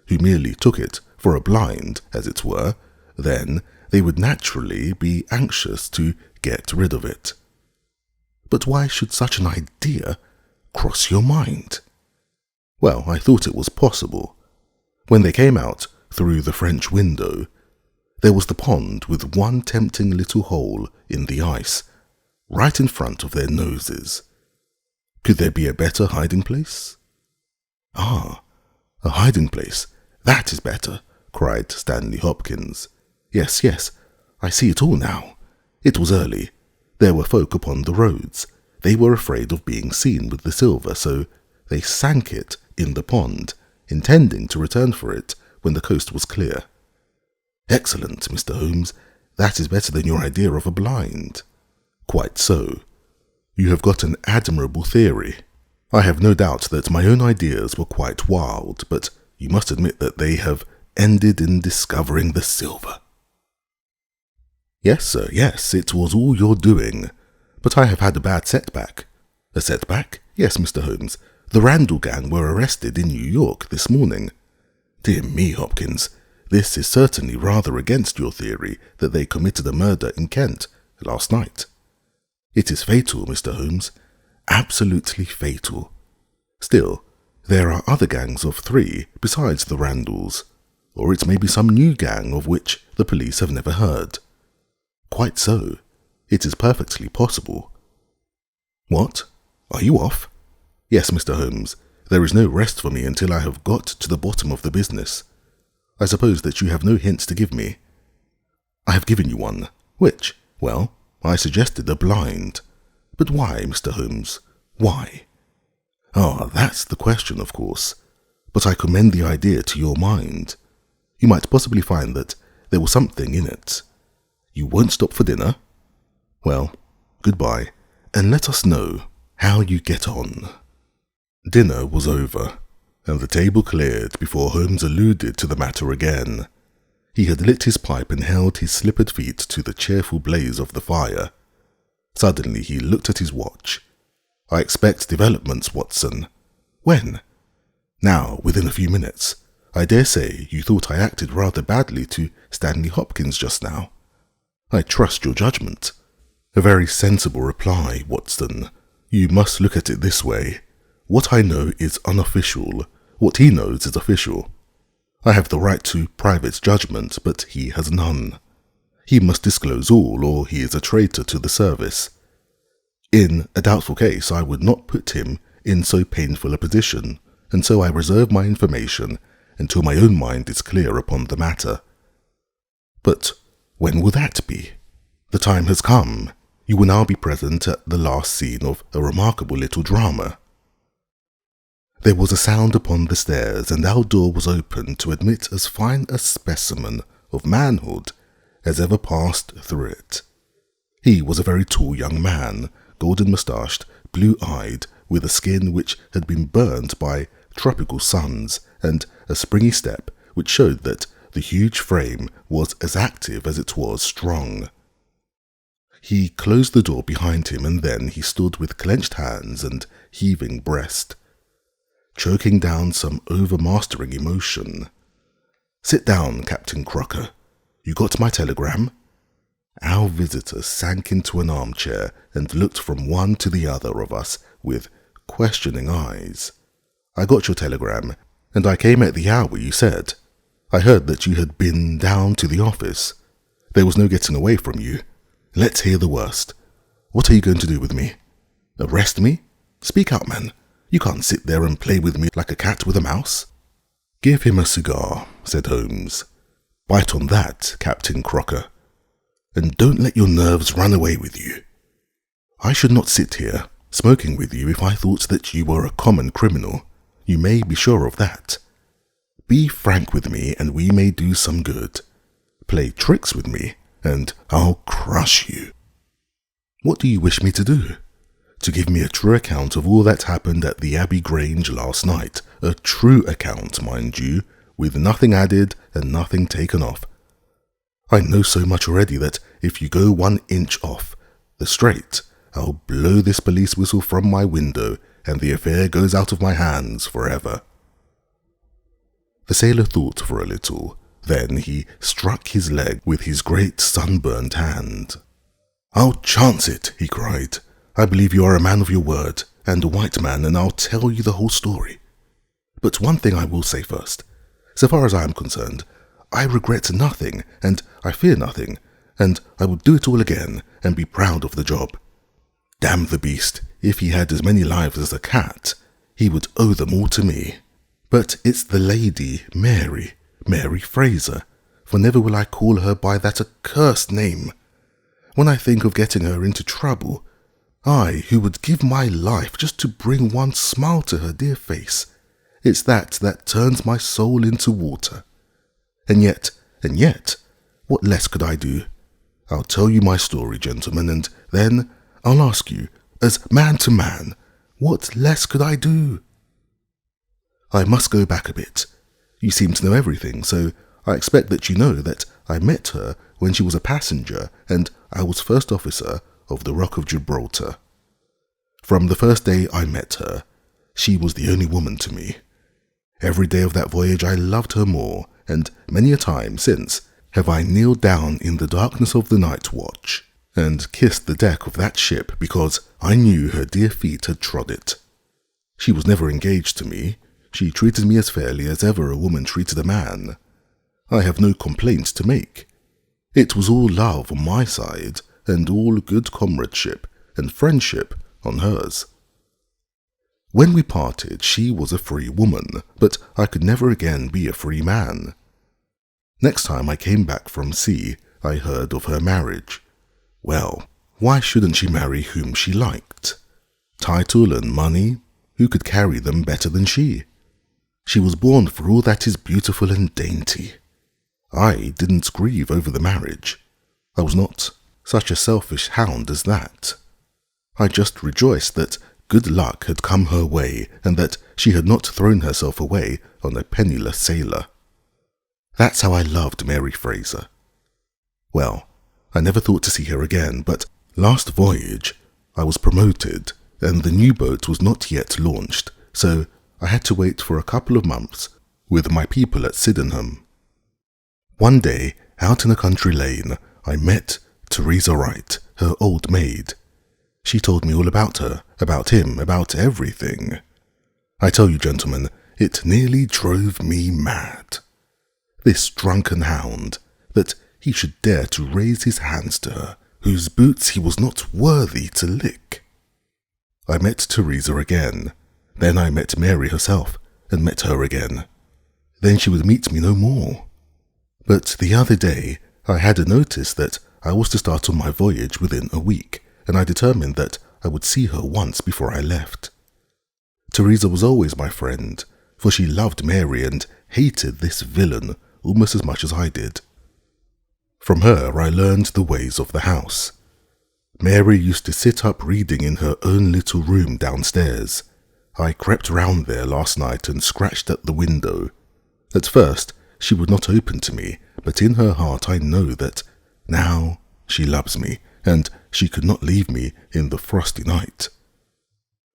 who merely took it for a blind, as it were, then they would naturally be anxious to get rid of it. But why should such an idea cross your mind? Well, I thought it was possible. When they came out through the French window, there was the pond with one tempting little hole in the ice, right in front of their noses. Could there be a better hiding place? Ah, a hiding place. That is better, cried Stanley Hopkins. Yes, I see it all now. It was early. There were folk upon the roads. They were afraid of being seen with the silver, so they sank it in the pond, intending to return for it when the coast was clear. Excellent, Mr. Holmes. That is better than your idea of a blind. Quite so. You have got an admirable theory. I have no doubt that my own ideas were quite wild, but you must admit that they have ended in discovering the silver. Yes, sir, yes, it was all your doing. But I have had a bad setback. A setback? Yes, Mr. Holmes. The Randall gang were arrested in New York this morning. Dear me, Hopkins, this is certainly rather against your theory that they committed a murder in Kent last night. It is fatal, Mr. Holmes. Absolutely fatal. Still, there are other gangs of 3 besides the Randalls, or it may be some new gang of which the police have never heard. Quite so. It is perfectly possible. What? Are you off? Yes, Mr. Holmes. There is no rest for me until I have got to the bottom of the business. I suppose that you have no hints to give me. I have given you one. Which? Well, I suggested a blind. But why, Mr. Holmes? Why? Ah, that's the question, of course. But I commend the idea to your mind. You might possibly find that there was something in it. You won't stop for dinner? Well, goodbye, and let us know how you get on. Dinner was over, and the table cleared before Holmes alluded to the matter again. He had lit his pipe and held his slippered feet to the cheerful blaze of the fire. Suddenly he looked at his watch. I expect developments, Watson. When? Now, within a few minutes. I dare say you thought I acted rather badly to Stanley Hopkins just now. I trust your judgment. A very sensible reply, Watson. You must look at it this way. What I know is unofficial. What he knows is official. I have the right to private judgment, but he has none. He must disclose all, or he is a traitor to the service. In a doubtful case, I would not put him in so painful a position, and so I reserve my information until my own mind is clear upon the matter. But when will that be? The time has come. You will now be present at the last scene of a remarkable little drama. There was a sound upon the stairs, and our door was opened to admit as fine a specimen of manhood as ever passed through it. He was a very tall young man, golden-moustached, blue-eyed, with a skin which had been burnt by tropical suns, and a springy step which showed that the huge frame was as active as it was strong. He closed the door behind him, and then he stood with clenched hands and heaving breast, choking down some overmastering emotion. "Sit down, Captain Crocker. You got my telegram?" Our visitor sank into an armchair and looked from one to the other of us with questioning eyes. "I got your telegram. and I came at the hour you said. I heard that you had been down to the office. There was no getting away from you. Let's hear the worst. What are you going to do with me? Arrest me? Speak out, man. You can't sit there and play with me like a cat with a mouse." "Give him a cigar," said Holmes. "Bite on that, Captain Crocker. And don't let your nerves run away with you. I should not sit here, smoking with you if I thought that you were a common criminal. You may be sure of that. Be frank with me and we may do some good. Play tricks with me and I'll crush you. What do you wish me to do? To give me a true account of all that happened at the Abbey Grange last night. A true account, mind you, with nothing added and nothing taken off. I know so much already that if you go 1 inch off the straight, I'll blow this police whistle from my window and the affair goes out of my hands forever." The sailor thought for a little. Then he struck his leg with his great sunburned hand. "I'll chance it," he cried. "I believe you are a man of your word, and a white man, and I'll tell you the whole story. But one thing I will say first. So far as I am concerned, I regret nothing, and I fear nothing, and I would do it all again, and be proud of the job. Damn the beast, if he had as many lives as a cat, he would owe them all to me. But it's the lady Mary Fraser, for never will I call her by that accursed name. When I think of getting her into trouble, I, who would give my life just to bring one smile to her dear face, it's that turns my soul into water. And yet, what less could I do? I'll tell you my story, gentlemen, and then I'll ask you, as man to man, what less could I do? I must go back a bit. You seem to know everything, so I expect that you know that I met her when she was a passenger and I was first officer of the Rock of Gibraltar. From the first day I met her, she was the only woman to me. Every day of that voyage I loved her more, and many a time since have I kneeled down in the darkness of the night watch and kissed the deck of that ship because I knew her dear feet had trod it. She was never engaged to me. She treated me as fairly as ever a woman treated a man. I have no complaints to make. It was all love on my side, and all good comradeship and friendship on hers. When we parted, she was a free woman, but I could never again be a free man. Next time I came back from sea, I heard of her marriage. Well, why shouldn't she marry whom she liked? Title and money, who could carry them better than she? She was born for all that is beautiful and dainty. I didn't grieve over the marriage. I was not such a selfish hound as that. I just rejoiced that good luck had come her way and that she had not thrown herself away on a penniless sailor. That's how I loved Mary Fraser. Well, I never thought to see her again, but last voyage I was promoted and the new boat was not yet launched, so I had to wait for a couple of months with my people at Sydenham. One day, out in a country lane, I met Teresa Wright, her old maid. She told me all about her, about him, about everything. I tell you, gentlemen, it nearly drove me mad. This drunken hound, that he should dare to raise his hands to her, whose boots he was not worthy to lick. I met Teresa again. Then I met Mary herself, and met her again. Then she would meet me no more. But the other day, I had a notice that I was to start on my voyage within a week, and I determined that I would see her once before I left. Teresa was always my friend, for she loved Mary and hated this villain almost as much as I did. From her I learned the ways of the house. Mary used to sit up reading in her own little room downstairs. I crept round there last night and scratched at the window. At first, she would not open to me, but in her heart I know that now she loves me, and she could not leave me in the frosty night.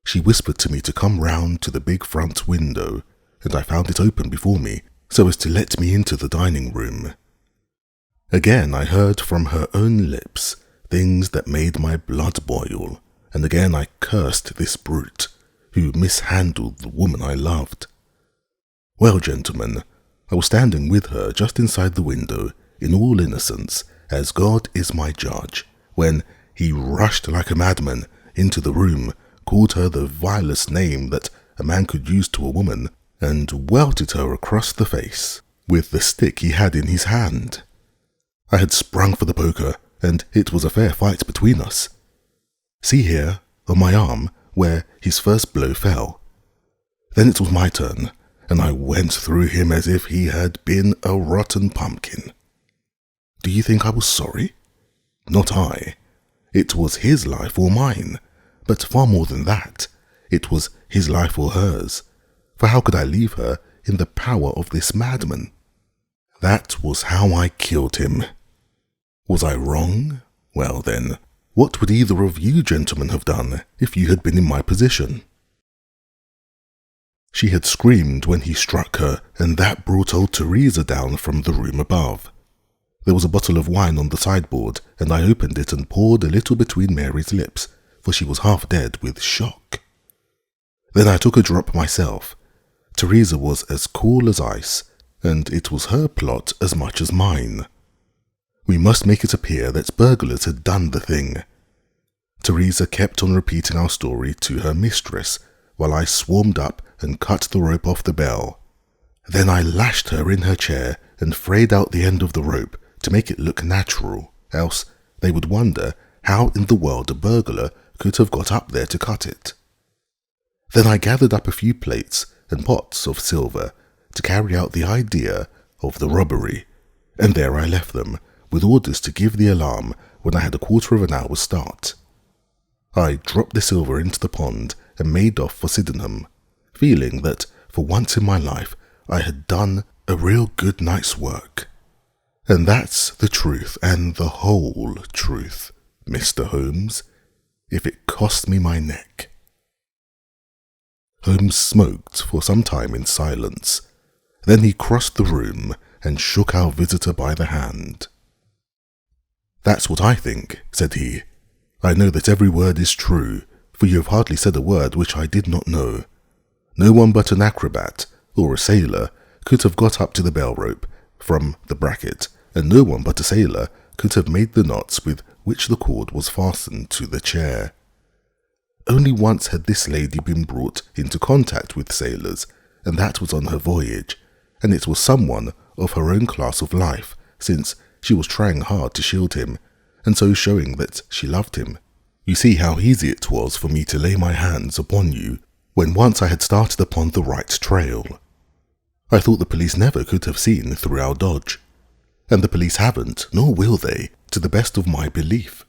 She whispered to me to come round to the big front window, and I found it open before me, so as to let me into the dining room. Again I heard from her own lips things that made my blood boil, and again I cursed this brute, who mishandled the woman I loved. Well, gentlemen, I was standing with her just inside the window, in all innocence, as God is my judge, when he rushed like a madman into the room, called her the vilest name that a man could use to a woman, and welted her across the face with the stick he had in his hand. I had sprung for the poker, and it was a fair fight between us. See here, on my arm, where his first blow fell. Then it was my turn, and I went through him as if he had been a rotten pumpkin. Do you think I was sorry? Not I. It was his life or mine, but far more than that, it was his life or hers, for how could I leave her in the power of this madman? That was how I killed him. Was I wrong? Well then, what would either of you gentlemen have done if you had been in my position? She had screamed when he struck her, and that brought old Teresa down from the room above. There was a bottle of wine on the sideboard, and I opened it and poured a little between Mary's lips, for she was half dead with shock. Then I took a drop myself. Teresa was as cool as ice, and it was her plot as much as mine. We must make it appear that burglars had done the thing. Teresa kept on repeating our story to her mistress, while I swarmed up and cut the rope off the bell. Then I lashed her in her chair and frayed out the end of the rope to make it look natural, else they would wonder how in the world a burglar could have got up there to cut it. Then I gathered up a few plates and pots of silver to carry out the idea of the robbery, and there I left them, with orders to give the alarm when I had a quarter of an hour's start. I dropped the silver into the pond and made off for Sydenham, feeling that for once in my life I had done a real good night's work. And that's the truth, and the whole truth, Mr. Holmes, if it cost me my neck. Holmes smoked for some time in silence. Then he crossed the room and shook our visitor by the hand. "That's what I think," said he. "I know that every word is true, for you have hardly said a word which I did not know. No one but an acrobat or a sailor could have got up to the bell rope from the bracket, and no one but a sailor could have made the knots with which the cord was fastened to the chair. Only once had this lady been brought into contact with sailors, and that was on her voyage, and it was someone of her own class of life, since she was trying hard to shield him, and so showing that she loved him. You see how easy it was for me to lay my hands upon you when once I had started upon the right trail. I thought the police never could have seen through our dodge, and the police haven't, nor will they, to the best of my belief.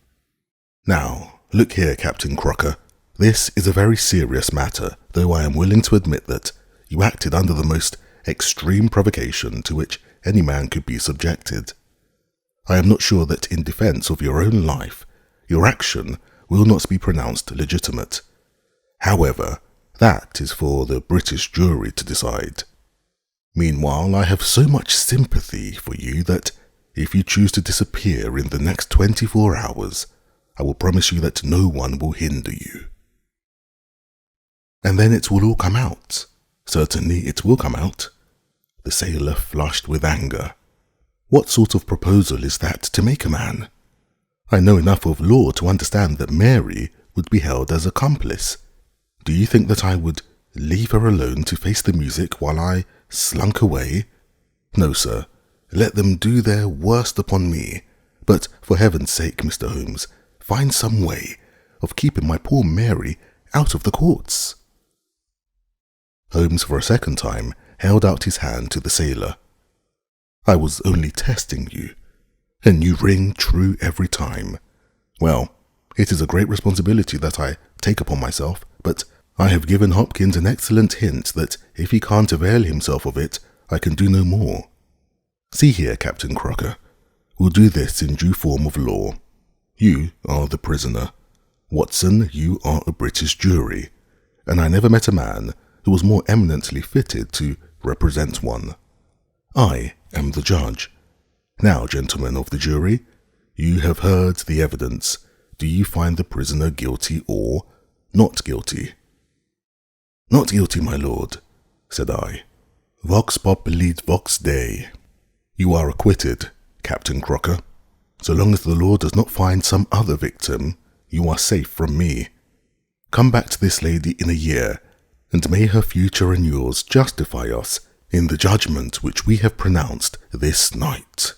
Now, look here, Captain Crocker, this is a very serious matter, though I am willing to admit that you acted under the most extreme provocation to which any man could be subjected. I am not sure that in defence of your own life, your action will not be pronounced legitimate. However, that is for the British jury to decide. Meanwhile, I have so much sympathy for you that if you choose to disappear in the next 24 hours, I will promise you that no one will hinder you. And then it will all come out. Certainly it will come out. The sailor flushed with anger. What sort of proposal is that to make a man? I know enough of law to understand that Mary would be held as accomplice. Do you think that I would leave her alone to face the music while I slunk away? No, sir. Let them do their worst upon me. But for heaven's sake, Mr. Holmes, find some way of keeping my poor Mary out of the courts. Holmes for a second time held out his hand to the sailor. I was only testing you, and you ring true every time. Well, it is a great responsibility that I take upon myself, but I have given Hopkins an excellent hint that if he can't avail himself of it, I can do no more. See here, Captain Crocker, we'll do this in due form of law. You are the prisoner. Watson, you are a British jury, and I never met a man who was more eminently fitted to represent one. I am the judge. Now, gentlemen of the jury, you have heard the evidence. Do you find the prisoner guilty or not guilty? Not guilty, my lord, said I. Vox populit vox Dei. You are acquitted, Captain Crocker. So long as the law does not find some other victim, you are safe from me. Come back to this lady in a year, and may her future and yours justify us in the judgment which we have pronounced this night."